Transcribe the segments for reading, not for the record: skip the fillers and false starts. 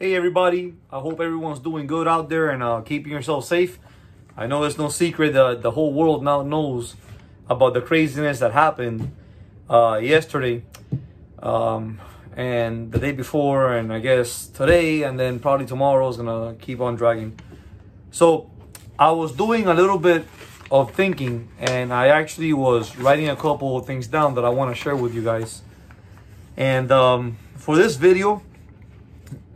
Hey everybody, I hope everyone's doing good out there and keeping yourself safe. I know it's no secret that the whole world now knows about the craziness that happened yesterday and the day before, and I guess today, and then probably tomorrow is gonna keep on dragging. So I was doing a little bit of thinking, and I actually was writing a couple of things down that I want to share with you guys. And for this video,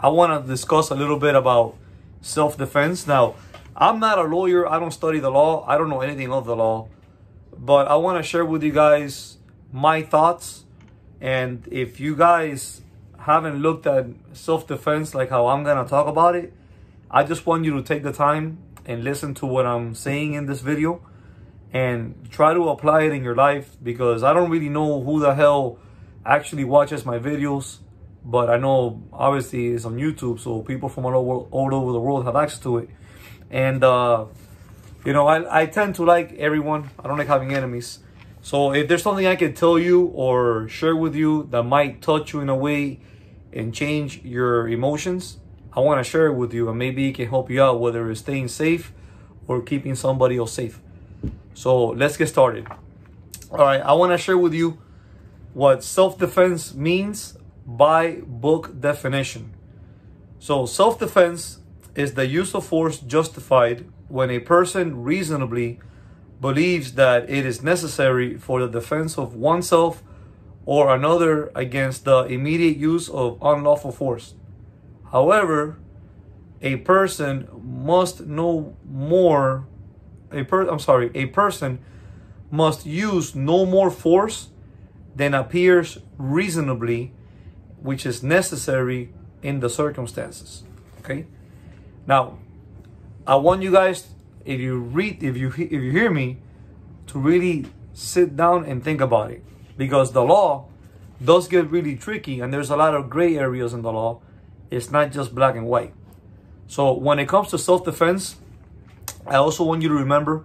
I want to discuss a little bit about self-defense. Now, I'm not a lawyer. I don't study the law. I don't know anything of the law. But I want to share with you guys my thoughts. And if you guys haven't looked at self-defense like how I'm going to talk about it, I just want you to take the time and listen to what I'm saying in this video and try to apply it in your life, because I don't really know who the hell actually watches my videos. But I know obviously it's on YouTube, so people from all over the world have access to it. And, you know, I tend to like everyone. I don't like having enemies. So if there's something I can tell you or share with you that might touch you in a way and change your emotions, I want to share it with you. And maybe it can help you out, whether it's staying safe or keeping somebody else safe. So let's get started. All right, I want to share with you what self-defense means by book definition. So self-defense is the use of force justified when a person reasonably believes that it is necessary for the defense of oneself or another against the immediate use of unlawful force. However, a person must use no more force than appears reasonably, which is necessary in the circumstances. Okay. Now, I want you guys, if you hear me, to really sit down and think about it, because the law does get really tricky, and there's a lot of gray areas in the law. It's not just black and white. So when it comes to self-defense, I also want you to remember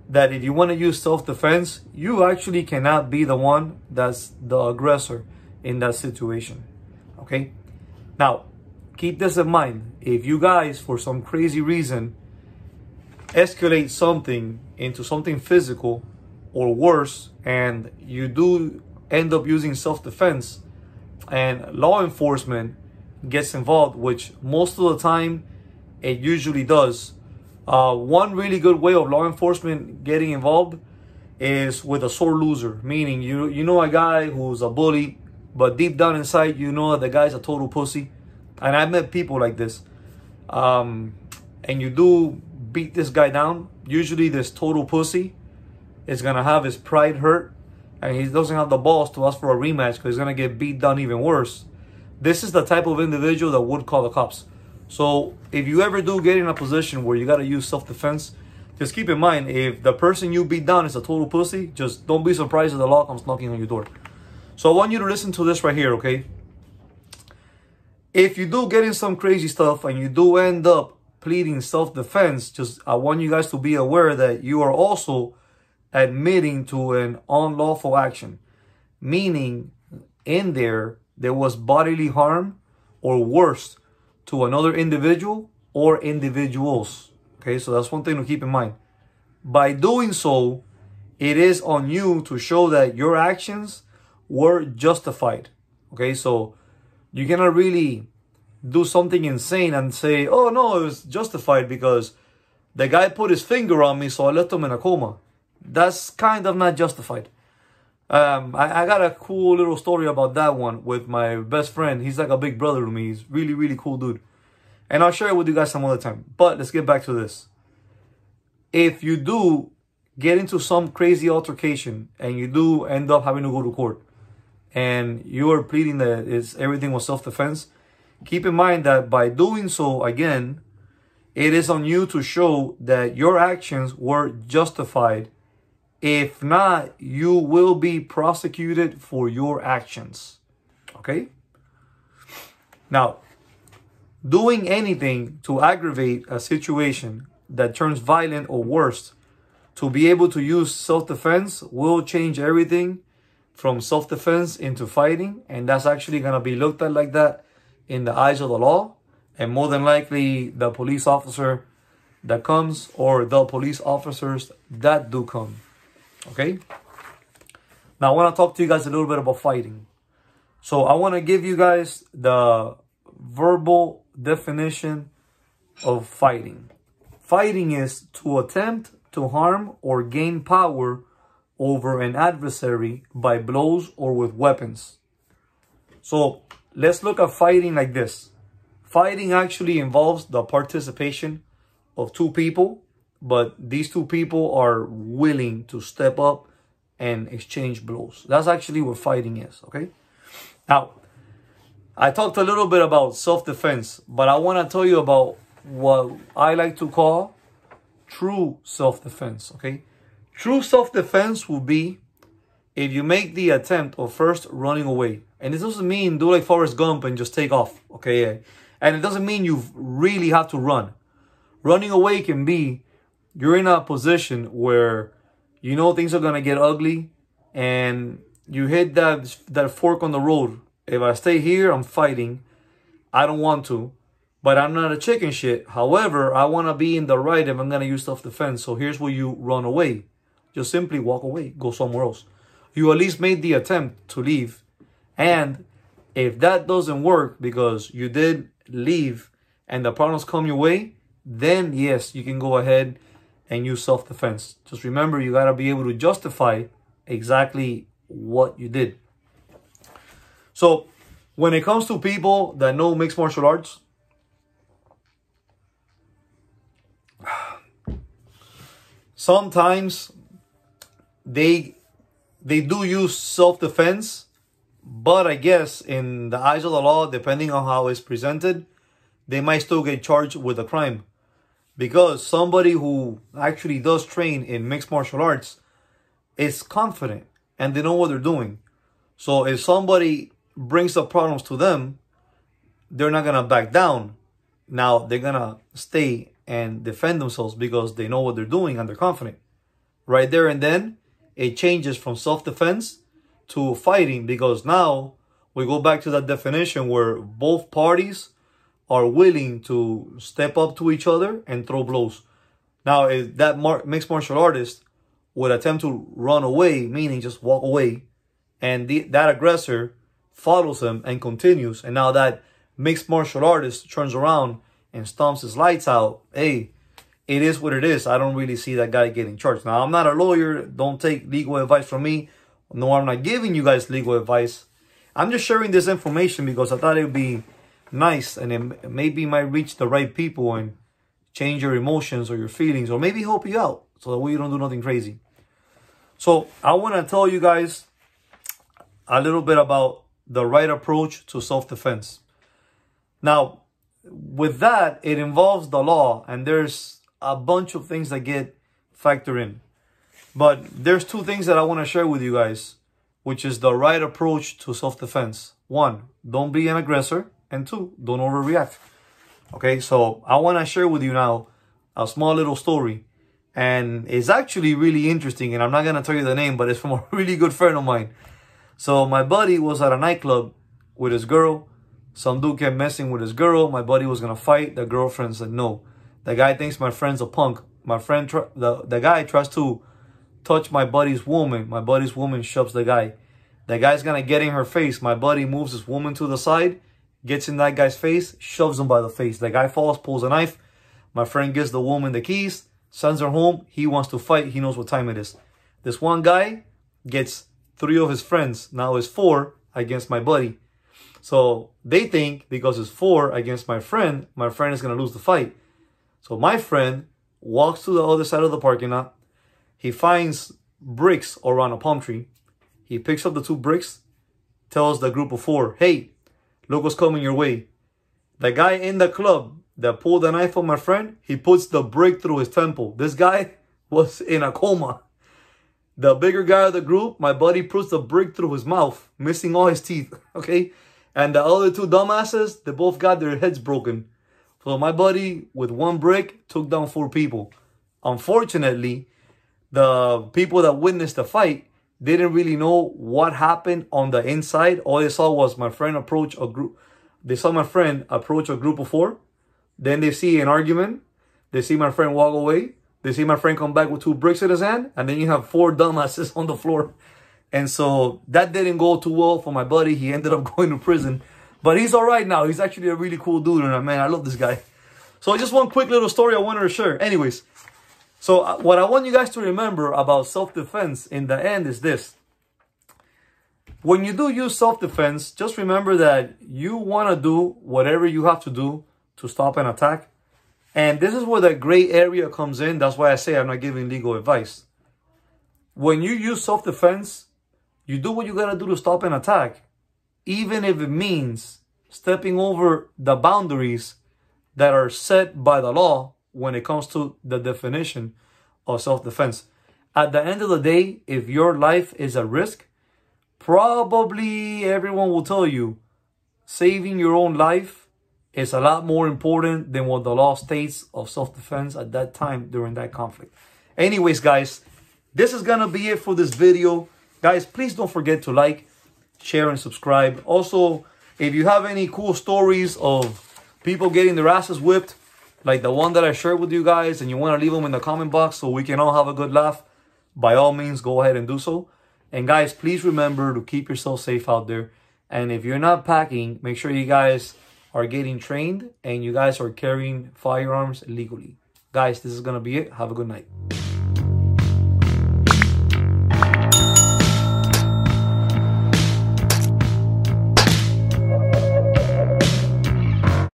that if you want to use self-defense, you actually cannot be the one that's the aggressor in that situation. Okay? Now, keep this in mind. If you guys, for some crazy reason, escalate something into something physical or worse, and you do end up using self-defense and law enforcement gets involved, which most of the time it usually does, one really good way of law enforcement getting involved is with a sore loser, meaning you know a guy who's a bully, but deep down inside you know the guy's a total pussy. And I've met people like this, and you do beat this guy down. Usually this total pussy is gonna have his pride hurt, and he doesn't have the balls to ask for a rematch because he's gonna get beat down even worse. This is the type of individual that would call the cops. So if you ever do get in a position where you got to use self-defense, just keep in mind, if the person you beat down is a total pussy, just don't be surprised if the law comes knocking on your door. So I want you to listen to this right here, okay? If you do get in some crazy stuff and you do end up pleading self-defense, I want you guys to be aware that you are also admitting to an unlawful action, meaning in there was bodily harm or worse to another individual or individuals. Okay, so that's one thing to keep in mind. By doing so, it is on you to show that your actions were justified. Okay, so you cannot really do something insane and say, oh no, it was justified because the guy put his finger on me, so I left him in a coma. That's kind of not justified. I got a cool little story about that one with my best friend. He's like a big brother to me. He's really, really cool dude. And I'll share it with you guys some other time. But let's get back to this. If you do get into some crazy altercation and you do end up having to go to court and you are pleading that everything was self-defense, keep in mind that by doing so, again, it is on you to show that your actions were justified. If not, you will be prosecuted for your actions. Okay? Now, doing anything to aggravate a situation that turns violent or worse to be able to use self-defense will change everything from self-defense into fighting. And that's actually going to be looked at like that in the eyes of the law. and more than likely the police officer that comes or the police officers that do come. Okay? Now I want to talk to you guys a little bit about fighting. So I want to give you guys the verbal definition of fighting. Fighting is to attempt to harm or gain power over an adversary by blows or with weapons. So let's look at fighting like this. Fighting actually involves the participation of two people, but these two people are willing to step up and exchange blows. That's actually what fighting is, okay? Now, I talked a little bit about self-defense, but I want to tell you about what I like to call true self-defense, okay? True self-defense will be if you make the attempt of first running away. And this doesn't mean do like Forrest Gump and just take off, okay? And it doesn't mean you really have to run. Running away can be you're in a position where you know things are going to get ugly and you hit that fork on the road. If I stay here, I'm fighting. I don't want to, but I'm not a chicken shit. However, I want to be in the right if I'm going to use self-defense. So here's where you run away. Just simply walk away. Go somewhere else. You at least made the attempt to leave. And if that doesn't work because you did leave and the problems come your way, then yes, you can go ahead and use self-defense. Just remember, you got to be able to justify exactly what you did. So when it comes to people that know mixed martial arts, sometimes they do use self-defense, but I guess in the eyes of the law, depending on how it's presented, they might still get charged with a crime. Because somebody who actually does train in mixed martial arts is confident and they know what they're doing. So if somebody brings up problems to them, they're not going to back down. Now they're going to stay and defend themselves because they know what they're doing and they're confident. Right there and then, it changes from self-defense to fighting, because now we go back to that definition where both parties are willing to step up to each other and throw blows. Now, if that mixed martial artist would attempt to run away, meaning just walk away, and that aggressor follows him and continues, and now that mixed martial artist turns around and stomps his lights out, hey, it is what it is. I don't really see that guy getting charged. Now, I'm not a lawyer. Don't take legal advice from me. No, I'm not giving you guys legal advice. I'm just sharing this information because I thought it would be nice and it maybe might reach the right people and change your emotions or your feelings, or maybe help you out so that way you don't do nothing crazy. So I want to tell you guys a little bit about the right approach to self-defense. Now, with that, it involves the law, and there's a bunch of things that get factored in. But there's two things that I want to share with you guys, which is the right approach to self-defense. One, don't be an aggressor. And two, don't overreact. Okay, so I want to share with you now a small little story. And it's actually really interesting. And I'm not going to tell you the name, but it's from a really good friend of mine. So my buddy was at a nightclub with his girl. Some dude kept messing with his girl. My buddy was going to fight. The girlfriend said no. The guy thinks my friend's a punk. My friend, the guy tries to touch my buddy's woman. My buddy's woman shoves the guy. The guy's going to get in her face. My buddy moves his woman to the side, gets in that guy's face, shoves him by the face. The guy falls, pulls a knife. My friend gives the woman the keys, sends her home. He wants to fight. He knows what time it is. This one guy gets 3 of his friends. Now it's 4 against my buddy. So they think because it's 4 against my friend is going to lose the fight. So my friend walks to the other side of the parking lot. He finds bricks around a palm tree. He picks up the 2 bricks, tells the group of 4, hey, look what's coming your way. The guy in the club that pulled the knife on my friend, he puts the brick through his temple. This guy was in a coma. The bigger guy of the group, my buddy, puts the brick through his mouth, missing all his teeth, okay? And the other 2 dumbasses, they both got their heads broken. So my buddy, with 1 brick, took down 4 people. Unfortunately, the people that witnessed the fight didn't really know what happened on the inside. All they saw was my friend approach a group. They saw my friend approach a group of 4 Then they see an argument. They see my friend walk away. They see my friend come back with 2 bricks in his hand. And then you have 4 dumbasses on the floor. And so that didn't go too well for my buddy. He ended up going to prison. But he's all right now. He's actually a really cool dude. And man, I love this guy. So just one quick little story I wanted to share. Anyways, so what I want you guys to remember about self-defense in the end is this. When you do use self-defense, just remember that you want to do whatever you have to do to stop an attack. And this is where the gray area comes in. That's why I say I'm not giving legal advice. When you use self-defense, you do what you got to do to stop an attack, even if it means stepping over the boundaries that are set by the law when it comes to the definition of self-defense. At the end of the day, if your life is at risk, probably everyone will tell you saving your own life is a lot more important than what the law states of self-defense at that time during that conflict. Anyways, guys, this is going to be it for this video. Guys, please don't forget to like, share, and subscribe. Also, if you have any cool stories of people getting their asses whipped, like the one that I shared with you guys, and you want to leave them in the comment box so we can all have a good laugh, by all means, go ahead and do so. And guys, please remember to keep yourself safe out there. And if you're not packing, make sure you guys are getting trained and you guys are carrying firearms legally. Guys, this is going to be it. Have a good night.